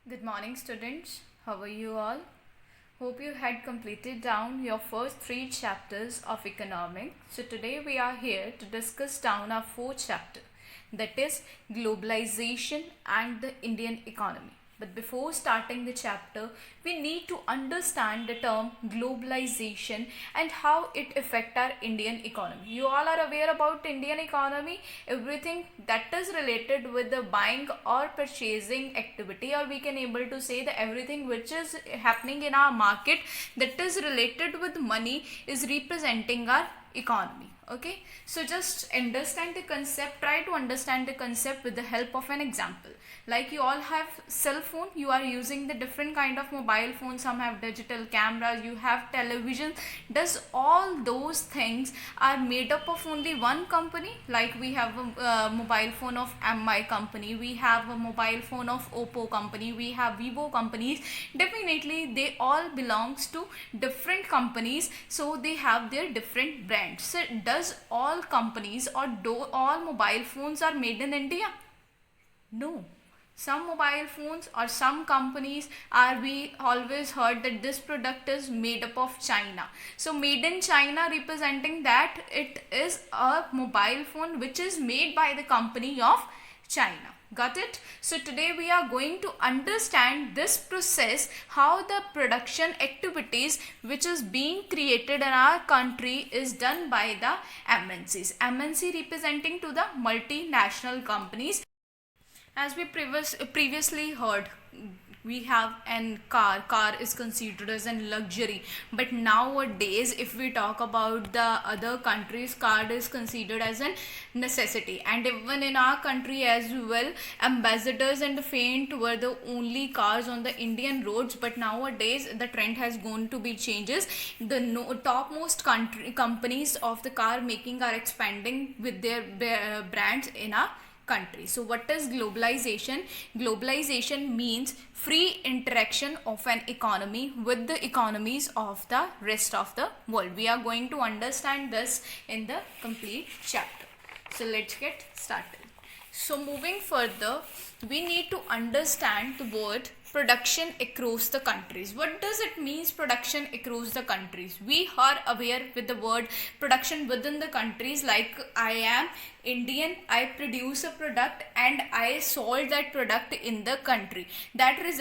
Good morning, students. How are you all? Hope you had completed down your first three chapters of economics. So today we are here to discuss down our fourth chapter, that is globalization and the Indian economy. But before starting the chapter, we need to understand the term globalization and how it affects our Indian economy. You all are aware about Indian economy, everything that is related with the buying or purchasing activity, or we can able to say that everything which is happening in our market that is related with money is representing our economy. Okay, so just understand the concept, try to understand the concept with the help of an example. Like you all have cell phone, you are using the different kind of mobile phone, some have digital cameras, you have television. Does all those things are made up of only one company? Like we have a mobile phone of mi company, we have a mobile phone of oppo company, we have vivo companies. Definitely they all belongs to different companies, so they have their different brands. So does all companies or do all mobile phones are made in India? No. Some mobile phones or some companies are, we always heard that this product is made up of China. So made in China representing that it is a mobile phone which is made by the company of China. Got it? So today we are going to understand this process, how the production activities which is being created in our country is done by the MNCs. MNC representing to the multinational companies. As we previously heard, we have an car is considered as a luxury, but nowadays if we talk about the other countries, car is considered as a necessity. And even in our country as well, ambassadors and faint were the only cars on the Indian roads, but nowadays the trend has gone to be changes. The topmost companies of the car making are expanding with their brands in our country. So what is globalization? Globalization means free interaction of an economy with the economies of the rest of the world. We are going to understand this in the complete chapter. So let's get started. So moving further, we need to understand the word production across the countries. What does it means, production across the countries? We are aware with the word production within the countries, like I am Indian, I produce a product and I sold that product in the country. That is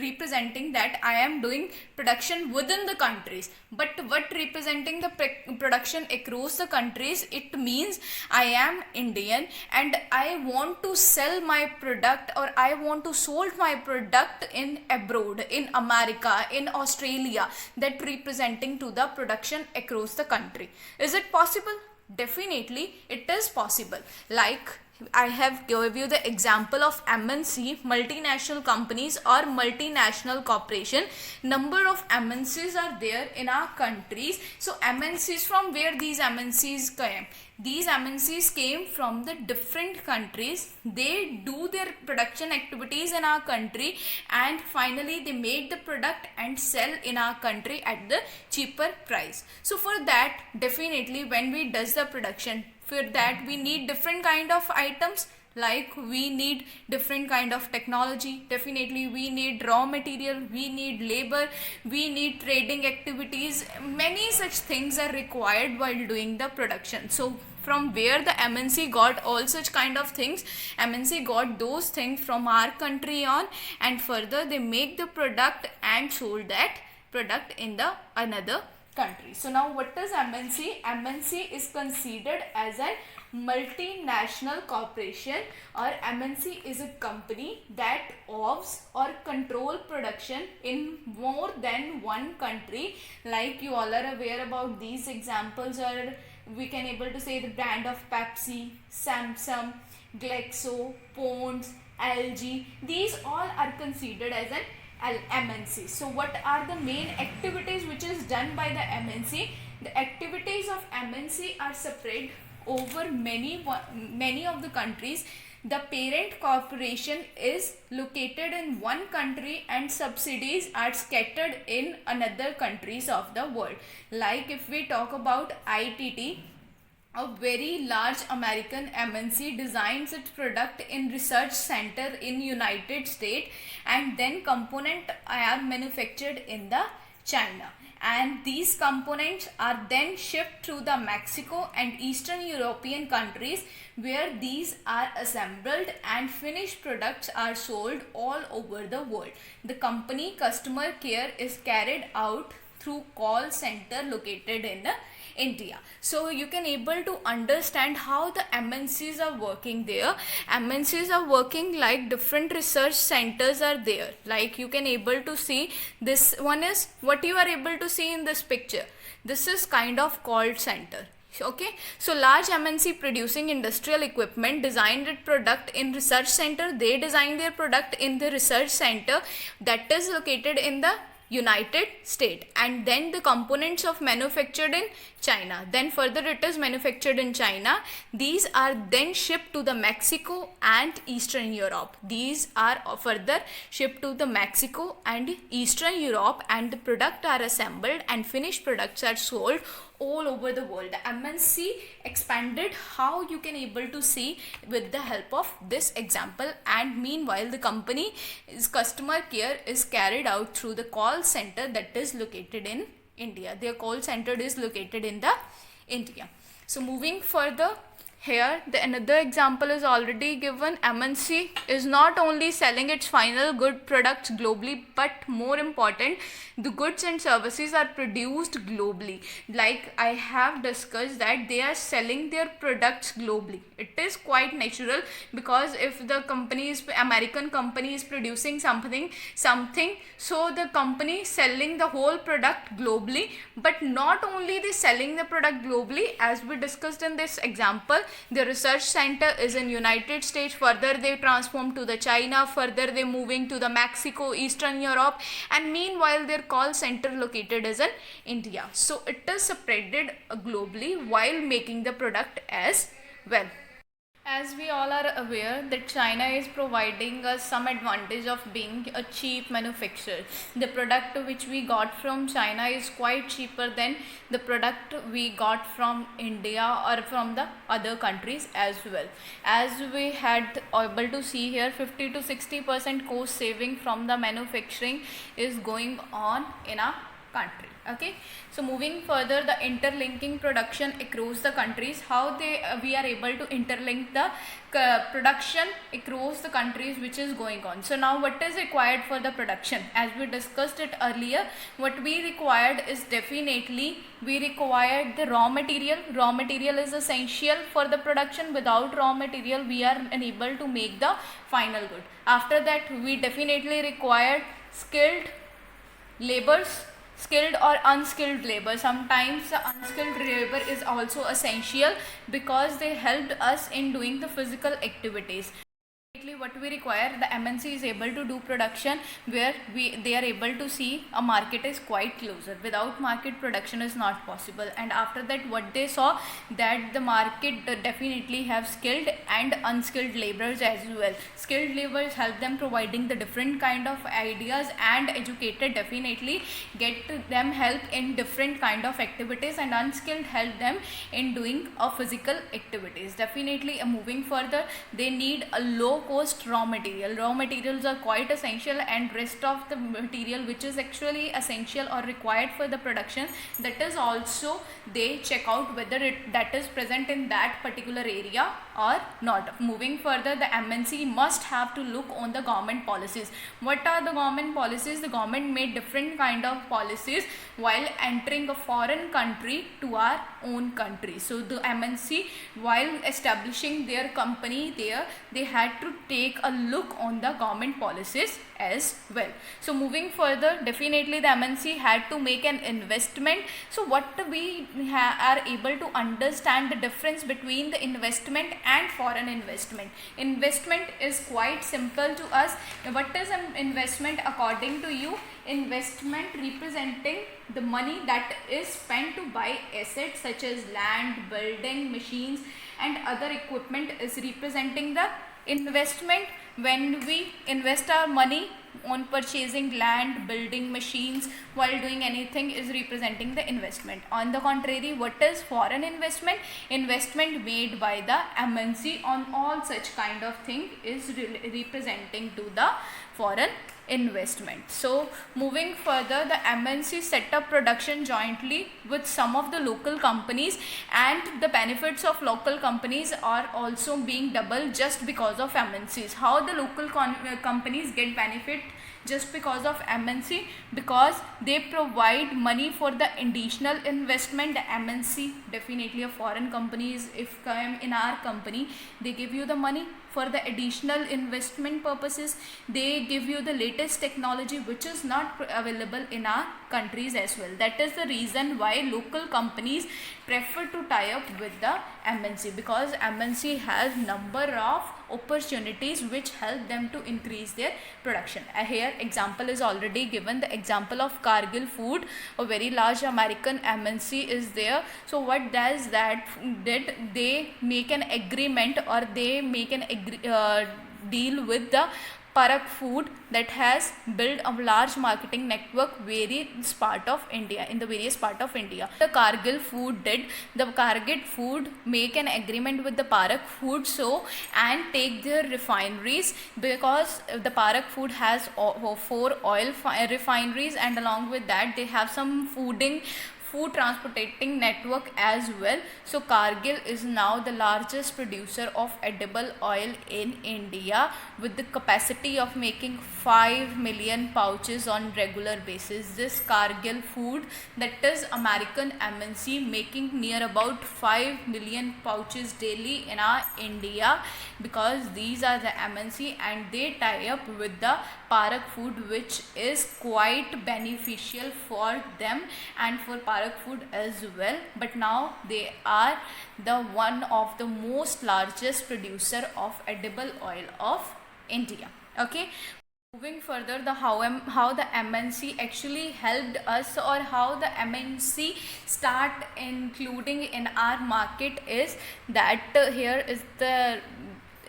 representing that I am doing production within the countries. But what representing the production across the countries? It means I am Indian and I want to sell my product, or I want to sold my product in abroad, in America, in Australia. That representing to the production across the country. Is it possible? Definitely it is possible. Like I have given you the example of MNC, multinational companies or multinational corporation. Number of MNCs are there in our countries. So MNCs, from where these MNCs came? These MNCs came from the different countries. They do their production activities in our country and finally they make the product and sell in our country at the cheaper price. So for that, definitely when we does the production, for that we need different kind of items, like we need different kind of technology, definitely we need raw material, we need labor, we need trading activities. Many such things are required while doing the production. So from where the MNC got all such kind of things? MNC got those things from our country on, and further they make the product and sold that product in the another country. So now what is MNC? MNC is considered as a multinational corporation, or MNC is a company that owns or control production in more than one country. Like you all are aware about these examples, or we can able to say the brand of Pepsi, Samsung, Glaxo, Ponds, LG. These all are considered as an MNC. So what are the main activities which is done by the MNC? The activities of MNC are spread over many of the countries. The parent corporation is located in one country and subsidiaries are scattered in another countries of the world. Like if we talk about ITT, a very large American MNC designs its product in research center in United States, and then component are manufactured in the China, and these components are then shipped to the Mexico and Eastern European countries, where these are assembled and finished products are sold all over the world. The company customer care is carried out through call center located in India. So you can able to understand how the MNCs are working there. MNCs are working like different research centers are there. Like you can able to see, this one is what you are able to see in this picture. This is kind of call center. Okay, so large MNC producing industrial equipment designed its product in research center. They design their product in the research center that is located in the United States, and then the components of manufactured in China. Then further it is manufactured in China. These are then shipped to the Mexico and Eastern Europe. These are further shipped to the Mexico and Eastern Europe, and the product are assembled and finished products are sold all over the world. The MNC expanded how you can able to see with the help of this example, and meanwhile the company's customer care is carried out through the call center that is located in India. Their call center is located in the India. So moving further, here the another example is already given. MNC is not only selling its final good products globally, but more important, the goods and services are produced globally. Like I have discussed that they are selling their products globally. It is quite natural, because if the company is American company is producing something, so the company selling the whole product globally. But not only they selling the product globally, as we discussed in this example, the research center is in United States, further they transform to the China, further they moving to the Mexico, Eastern Europe, and meanwhile their call center located is in India. So it is spreaded globally while making the product as well. As we all are aware that China is providing us some advantage of being a cheap manufacturer. The product which we got from China is quite cheaper than the product we got from India or from the other countries as well. As we had able to see here, 50 to 60% cost saving from the manufacturing is going on in our country. Okay, so moving further, the interlinking production across the countries, how we are able to interlink the production across the countries which is going on. So now what is required for the production? As we discussed it earlier, what we required is definitely we required the raw material. Raw material is essential for the production. Without raw material we are unable to make the final good. After that we definitely required skilled laborers, skilled or unskilled labor. Sometimes the unskilled labor is also essential because they helped us in doing the physical activities. What we require, the MNC is able to do production where they are able to see a market is quite closer. Without market, production is not possible. And after that what they saw that the market definitely have skilled and unskilled laborers as well. Skilled laborers help them providing the different kind of ideas, and educated definitely get them help in different kind of activities, and unskilled help them in doing a physical activities. Definitely moving further, they need a low cost raw material. Raw materials are quite essential, and rest of the material which is actually essential or required for the production, that is also they check out whether that is present in that particular area or not. Moving further, the MNC must have to look on the government policies. What are the government policies? The government made different kind of policies while entering a foreign country to our own country. So the MNC, while establishing their company there, they had to take a look on the government policies as well. So moving further, definitely the MNC had to make an investment. So what we are able to understand the difference between the investment and foreign investment. Investment is quite simple to us. What is an investment according to you? Investment representing the money that is spent to buy assets such as land, building, machines and other equipment is representing the investment. When we invest our money on purchasing land, building machines, while doing anything is representing the investment. On the contrary, what is foreign investment? Investment made by the MNC on all such kind of thing is representing to the foreign investment. So moving further, the MNC set up production jointly with some of the local companies, and the benefits of local companies are also being doubled just because of MNCs. How the local companies get benefit just because of MNC? Because they provide money for the additional investment. The MNC, definitely a foreign company, is if come in our company, they give you the money for the additional investment purposes. They give you the latest technology which is not available in our countries as well. That is the reason why local companies prefer to tie up with the MNC, because MNC has number of opportunities which help them to increase their production. Here example is already given, the example of Cargill Food, a very large American MNC is there. So what does that did, they make an agreement, or they make an deal with the Parak Food that has built a large marketing network various part of India, in the various part of India. The Cargill Food did, the Cargill Food make an agreement with the Parak Food, so and take their refineries, because the Parak Food has 4 oil refineries, and along with that they have some food transporting network as well. So Cargill is now the largest producer of edible oil in India, with the capacity of making 5 million pouches on regular basis. This Cargill Food, that is American MNC, making near about 5 million pouches daily in our India, because these are the MNC and they tie up with the Parak Food, which is quite beneficial for them and for Parak Food as well. But now they are the one of the most largest producer of edible oil of India. Okay. Moving further, the how the MNC actually helped us, or how the MNC start including in our market, is that here is the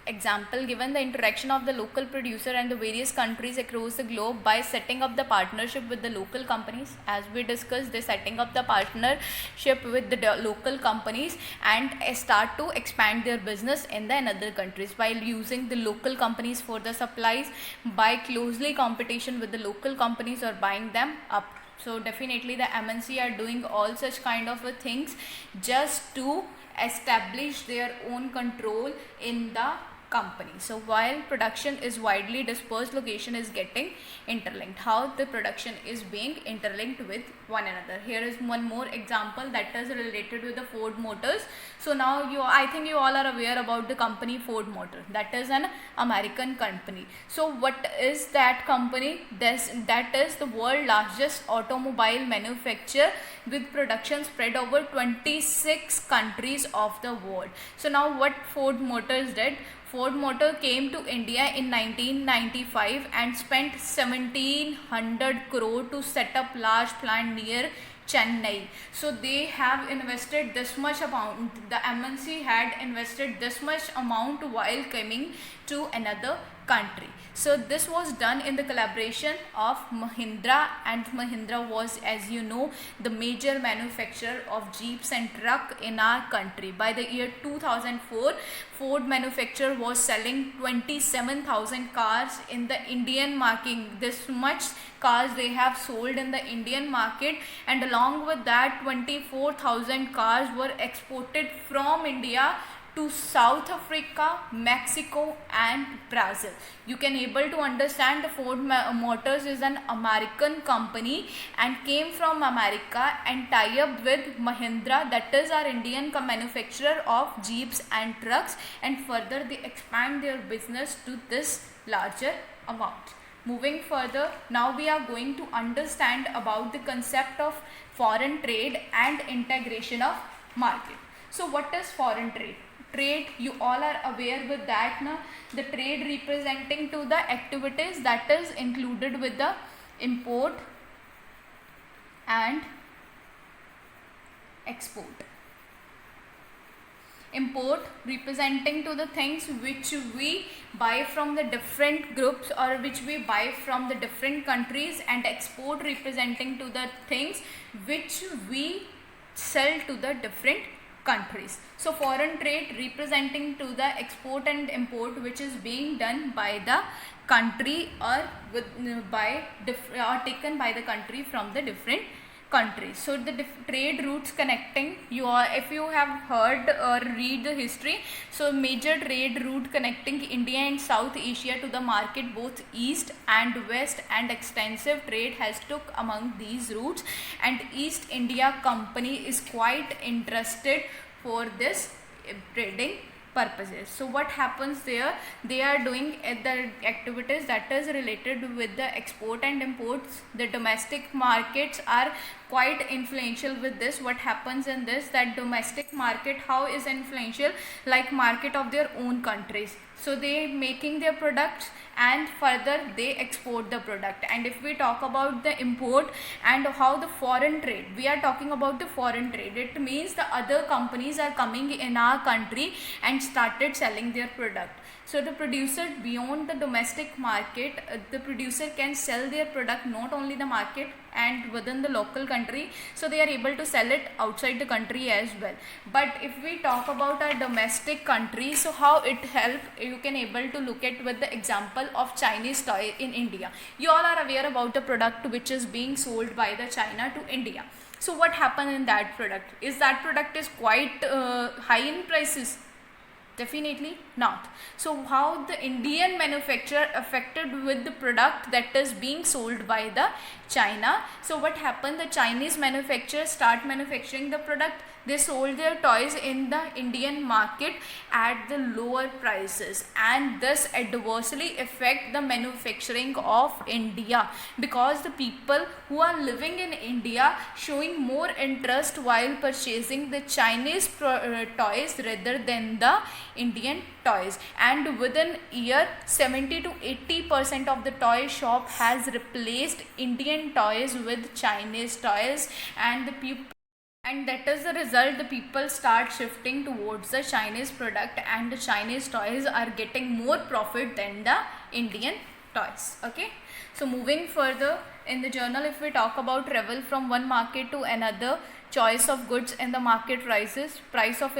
example given, the interaction of the local producer and the various countries across the globe by setting up the partnership with the local companies. As we discussed, they setting up the partnership with the local companies and start to expand their business in the another countries, while using the local companies for the supplies, by closely competition with the local companies or buying them up. So definitely the MNC are doing all such kind of things just to establish their own control in the company. So while production is widely dispersed, location is getting interlinked. How the production is being interlinked with one another. Here is one more example that is related with the Ford Motors. So now I think you all are aware about the company Ford Motor. That is an American company. So what is that company? That is the world largest automobile manufacturer, with production spread over 26 countries of the world. So now what Ford Motors did? Ford Motor came to India in 1995 and spent 1700 crore to set up large plant near Chennai. So they have invested this much amount, the MNC had invested this much amount while coming to another country. So this was done in the collaboration of Mahindra, and Mahindra was, as you know, the major manufacturer of jeeps and truck in our country. By the year 2004, Ford manufacturer was selling 27,000 cars in the Indian market. This much cars they have sold in the Indian market, and along with that 24,000 cars were exported from India to South Africa, Mexico and Brazil. You can able to understand the Ford Motors is an American company and came from America and tie up with Mahindra, that is our Indian manufacturer of jeeps and trucks, and further they expand their business to this larger amount. Moving further, now we are going to understand about the concept of foreign trade and integration of market. So what is foreign trade? Trade, you all are aware with that now. The trade representing to the activities that is included with the import and export. import representing to the things which we buy from the different groups or which we buy from the different countries, and export representing to the things which we sell to the different countries. So foreign trade representing to the export and import which is being done by the country or or taken by the country from the different countries. So the trade routes connecting, if you have heard or read the history, so major trade route connecting India and South Asia to the market both east and west, and extensive trade has took among these routes, and East India Company is quite interested for this trading purposes. So what happens there, they are doing the activities that is related with the export and imports. The domestic markets are quite influential with this. What happens in this, that domestic market how is influential, like market of their own countries. So they making their products and further they export the product. And if we talk about the import and how the foreign trade, we are talking about the foreign trade. It means the other companies are coming in our country and started selling their product. So the producer beyond the domestic market, the producer can sell their product not only the market and within the local country, so they are able to sell it outside the country as well. But if we talk about our domestic country, so how it help, you can able to look at with the example of Chinese toy in India. You all are aware about the product which is being sold by the China to India. So what happened in that product, is that product is quite high in prices? Definitely not. So how the Indian manufacturer affected with the product that is being sold by the China? So what happened, the Chinese manufacturers start manufacturing the product, they sold their toys in the Indian market at the lower prices, and this adversely affect the manufacturing of India, because the people who are living in India showing more interest while purchasing the Chinese toys rather than the Indian toys. And within a year 70 to 80% of the toy shop has replaced Indian toys with Chinese toys, and the people, and that is the result, the people start shifting towards the Chinese product, and the Chinese toys are getting more profit than the Indian toys. Okay, so moving further in the journal, if we talk about travel from one market to another, choice of goods and the market rises, price of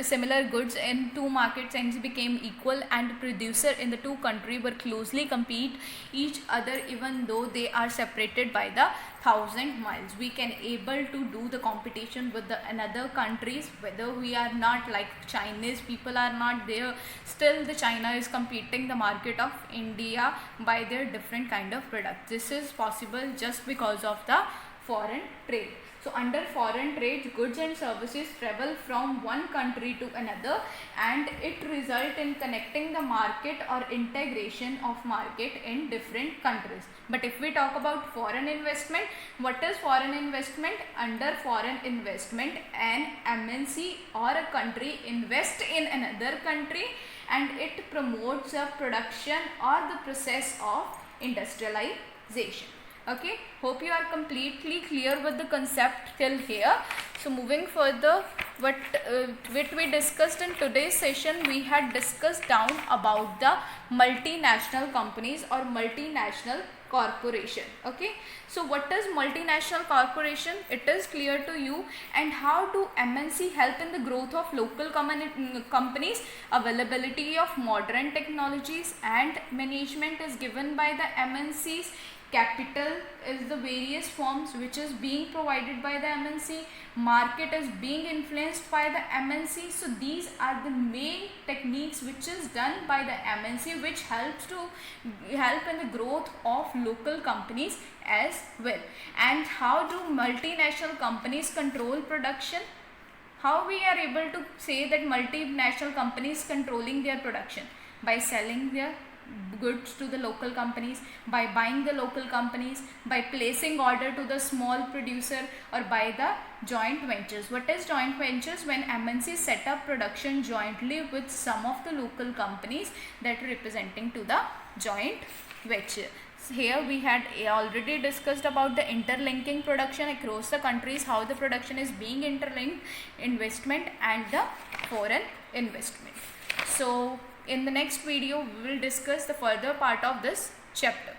similar goods in two markets ends became equal, and producer in the two countries were closely compete each other even though they are separated by the 1,000 miles. We can able to do the competition with the another countries, whether we are not like Chinese people are not there, still the China is competing the market of India by their different kind of products. This is possible just because of the foreign trade. So under foreign trade, goods and services travel from one country to another, and it result in connecting the market or integration of market in different countries. But if we talk about foreign investment, what is foreign investment? Under foreign investment, an MNC or a country invest in another country and it promotes a production or the process of industrialization. Okay, hope you are completely clear with the concept till here. So moving further, what we discussed in today's session, we had discussed down about the multinational companies or multinational corporation. Okay, so what is multinational corporation? It is clear to you. And how do MNC help in the growth of local companies? Availability of modern technologies and management is given by the MNCs. Capital is the various forms which is being provided by the MNC. Market is being influenced by the MNC. So these are the main techniques which is done by the MNC, which helps to help in the growth of local companies as well. And how do multinational companies control production? How we are able to say that multinational companies controlling their production? By selling their goods to the local companies, by buying the local companies, by placing order to the small producer, or by the joint ventures. What is joint ventures? When MNCs set up production jointly with some of the local companies, that representing to the joint venture. Here we had already discussed about the interlinking production across the countries, how the production is being interlinked, investment and the foreign investment. So in the next video we will discuss the further part of this chapter.